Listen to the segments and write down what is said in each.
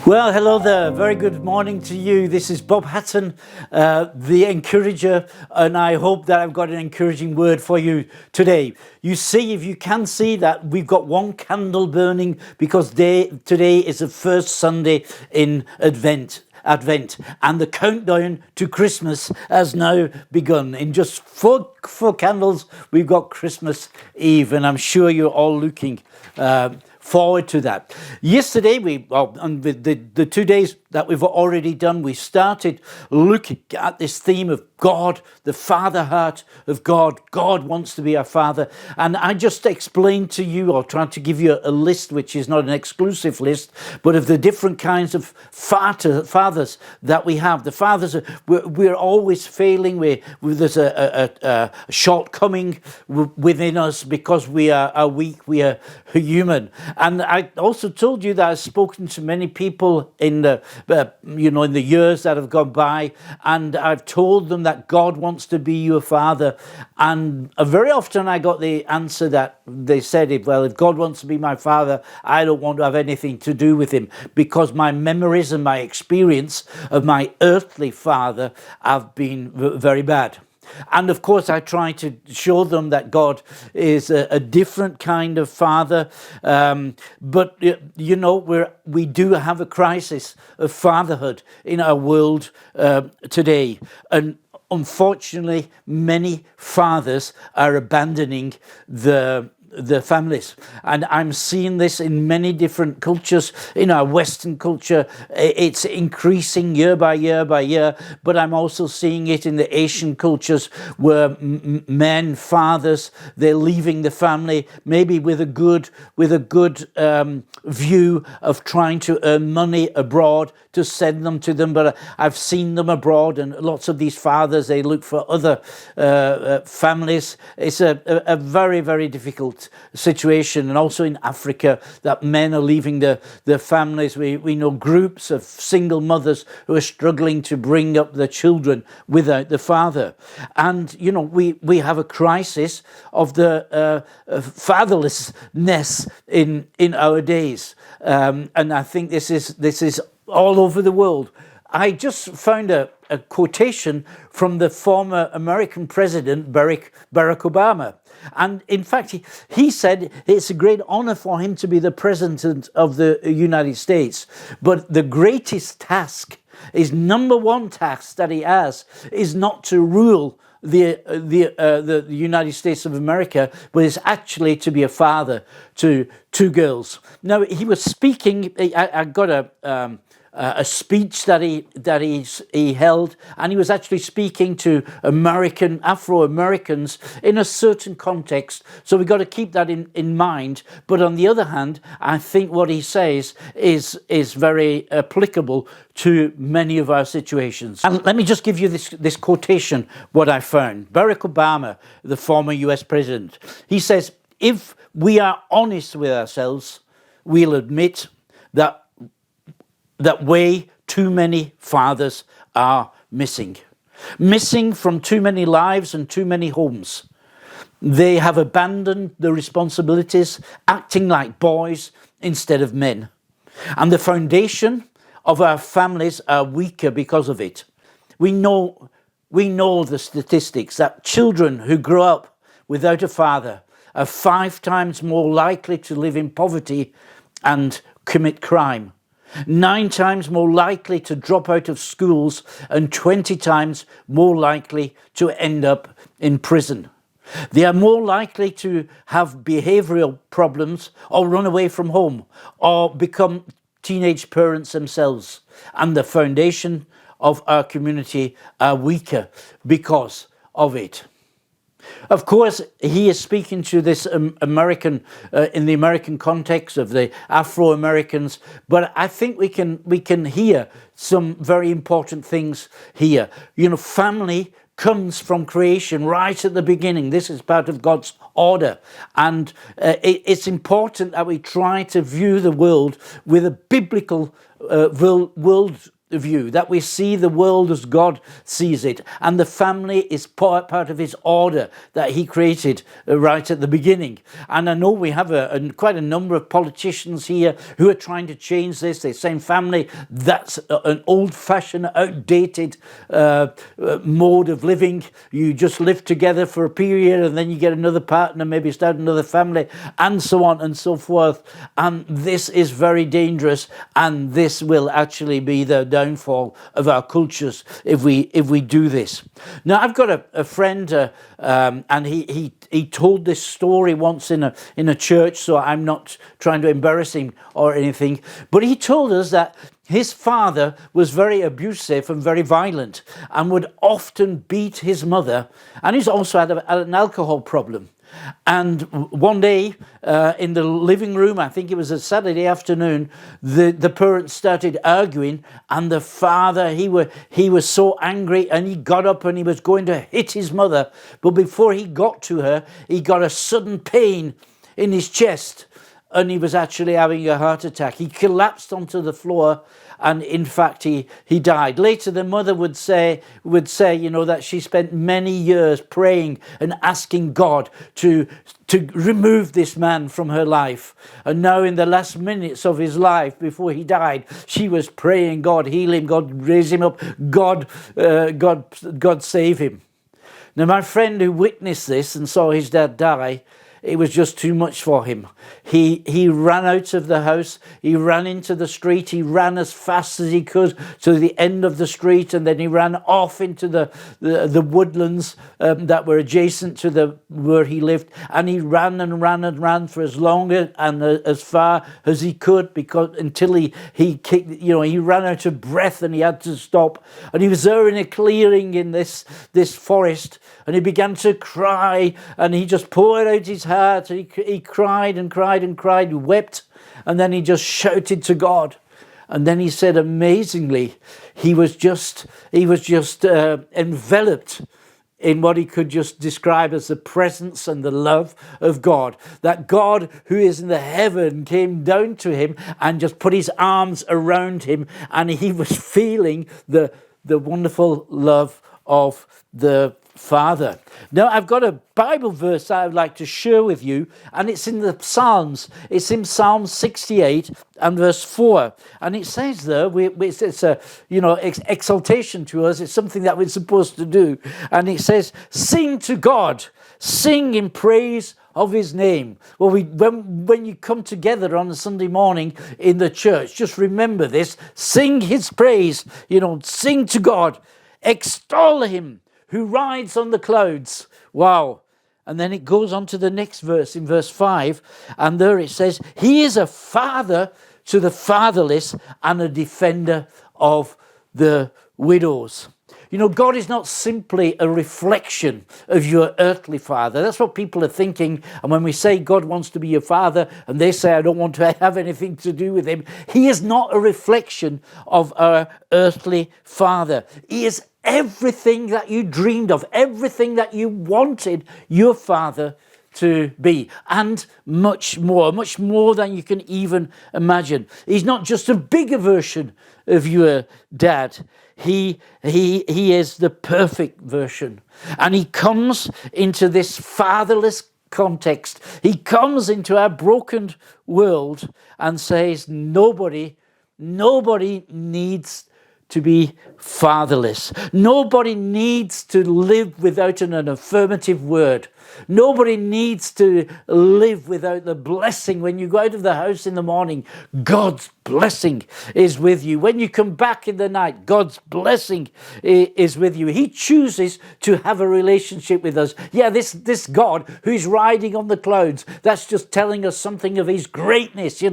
Well, hello there. Very good morning to you. This is Bob Hatton, the encourager, and I hope that I've got an encouraging word for you today. You see, if you can see that we've got one candle burning because today is the first Sunday in Advent, and the countdown to Christmas has now begun. In just four candles, we've got Christmas Eve, and I'm sure you're all looking forward to that. Yesterday, on the 2 days that we've already done, we started looking at this theme of God, the Father heart of God. God wants to be our Father. And I just explained to you, or tried to give you a list, which is not an exclusive list, but of the different kinds of fathers that we have. The fathers, we're always failing. There's a shortcoming within us because we are weak, we are human. And I also told you that I've spoken to many people in the years that have gone by, and I've told them that God wants to be your Father. And very often I got the answer that they said, if God wants to be my Father, I don't want to have anything to do with him, because my memories and my experience of my earthly father have been very bad. And of course, I try to show them that God is a different kind of father. But we do have a crisis of fatherhood in our world today. And unfortunately, many fathers are abandoning the families, and I'm seeing this in many different cultures. In our Western culture, it's increasing year by year, but I'm also seeing it in the Asian cultures where men, fathers, they're leaving the family maybe with a good view of trying to earn money abroad to send them to them. But I've seen them abroad, and lots of these fathers, they look for other families. It's a very, very difficult situation. And also in Africa, that men are leaving their families. We know groups of single mothers who are struggling to bring up their children without the father. And we have a crisis of the fatherlessness in our days, and I think this is all over the world. I just found a quotation from the former American president, Barack Obama. And in fact, he said it's a great honor for him to be the president of the United States. But the greatest task, his number one task that he has, is not to rule the United States of America, but is actually to be a father to two girls. Now, he was speaking. I got a speech that he held, and he was actually speaking to Afro-Americans in a certain context. So we've got to keep that in mind. But on the other hand, I think what he says is very applicable to many of our situations. And let me just give you this quotation, what I found. Barack Obama, the former US president, he says, if we are honest with ourselves, we'll admit that way too many fathers are missing from too many lives and too many homes. They have abandoned the responsibilities, acting like boys instead of men. And the foundation of our families are weaker because of it. We know the statistics that children who grow up without a father are 5 times more likely to live in poverty and commit crime, 9 times more likely to drop out of schools, and 20 times more likely to end up in prison. They are more likely to have behavioral problems, or run away from home, or become teenage parents themselves. And the foundation of our community are weaker because of it. Of course, he is speaking to this American, in the American context of the Afro-Americans, but I think we can hear some very important things here. Family comes from creation right at the beginning. This is part of God's order, and it's important that we try to view the world with a biblical world view, that we see the world as God sees it, and the family is part of his order that he created right at the beginning. And I know we have quite a number of politicians here who are trying to change this. They're saying family, that's an old-fashioned, outdated mode of living. You just live together for a period and then you get another partner, maybe start another family, and so on and so forth. And this is very dangerous, and this will actually be the downfall of our cultures if we do this. Now, I've got a friend, and he told this story once in a church, so I'm not trying to embarrass him or anything, but he told us that his father was very abusive and very violent and would often beat his mother, and he's also had an alcohol problem. And one day in the living room, I think it was a Saturday afternoon, the parents started arguing, and the father, he was so angry, and he got up and he was going to hit his mother. But before he got to her, he got a sudden pain in his chest, and he was actually having a heart attack. He collapsed onto the floor, and in fact he died. Later the mother would say, that she spent many years praying and asking God to remove this man from her life. And now in the last minutes of his life before he died, she was praying, God heal him, God raise him up, God save him. Now my friend who witnessed this and saw his dad die, it was just too much for him. He ran out of the house. He ran into the street. He ran as fast as he could to the end of the street, and then he ran off into the woodlands that were adjacent to where he lived. And he ran and ran and ran for as long and as far as he could, until he kicked. He ran out of breath and he had to stop. And he was there in a clearing in this forest, and he began to cry, and he just poured out his heart. And he cried and cried and cried, he wept, and then he just shouted to God. And then he said, amazingly, he was just enveloped in what he could just describe as the presence and the love of God. That God who is in the heaven came down to him and just put his arms around him, and he was feeling the wonderful love of the Father. Now, I've got a Bible verse I would like to share with you, and it's in the Psalms. It's in Psalm 68 and verse 4. And it says there, it's a exaltation to us. It's something that we're supposed to do. And it says, sing to God, sing in praise of his name. Well, when you come together on a Sunday morning in the church, just remember this, sing his praise, sing to God, extol him who rides on the clouds. Wow. And then it goes on to the next verse in verse 5, and there it says, he is a father to the fatherless and a defender of the widows. God is not simply a reflection of your earthly father. That's what people are thinking. And when we say God wants to be your father, and they say, I don't want to have anything to do with him, he is not a reflection of our earthly father. He is everything that you dreamed of, everything that you wanted your father to be, and much more than you can even imagine. He's not just a bigger version of your dad. He is the perfect version. And he comes into this fatherless context. He comes into our broken world and says, nobody needs to be fatherless. Nobody needs to live without an affirmative word. Nobody needs to live without the blessing. When you go out of the house in the morning, God's blessing is with you. When you come back in the night, God's blessing is with you. He chooses to have a relationship with us. Yeah, this God who's riding on the clouds, that's just telling us something of his greatness.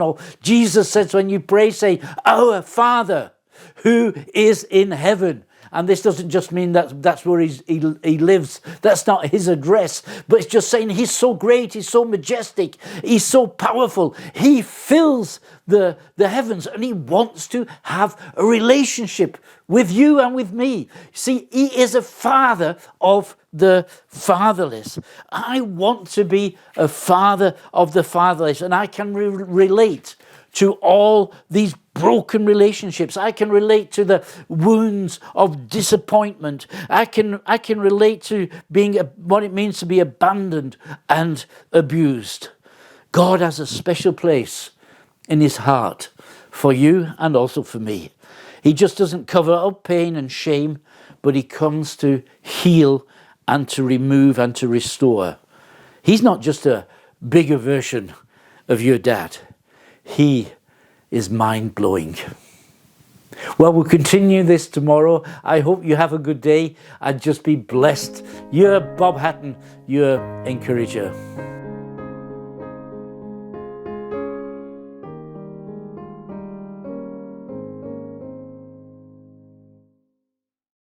Jesus says when you pray, say, our Father who is in heaven. And this doesn't just mean that's where he lives. That's not his address. But it's just saying he's so great, he's so majestic, he's so powerful. He fills the heavens, and he wants to have a relationship with you and with me. See, he is a father of the fatherless. I want to be a father of the fatherless, and I can relate to all these broken relationships. I can relate to the wounds of disappointment. I can relate to what it means to be abandoned and abused. God has a special place in his heart for you and also for me. He just doesn't cover up pain and shame, but he comes to heal and to remove and to restore. He's not just a bigger version of your dad. He is mind-blowing. Well, we'll continue this tomorrow. I hope you have a good day and just be blessed. You're Bob Hatton, your encourager.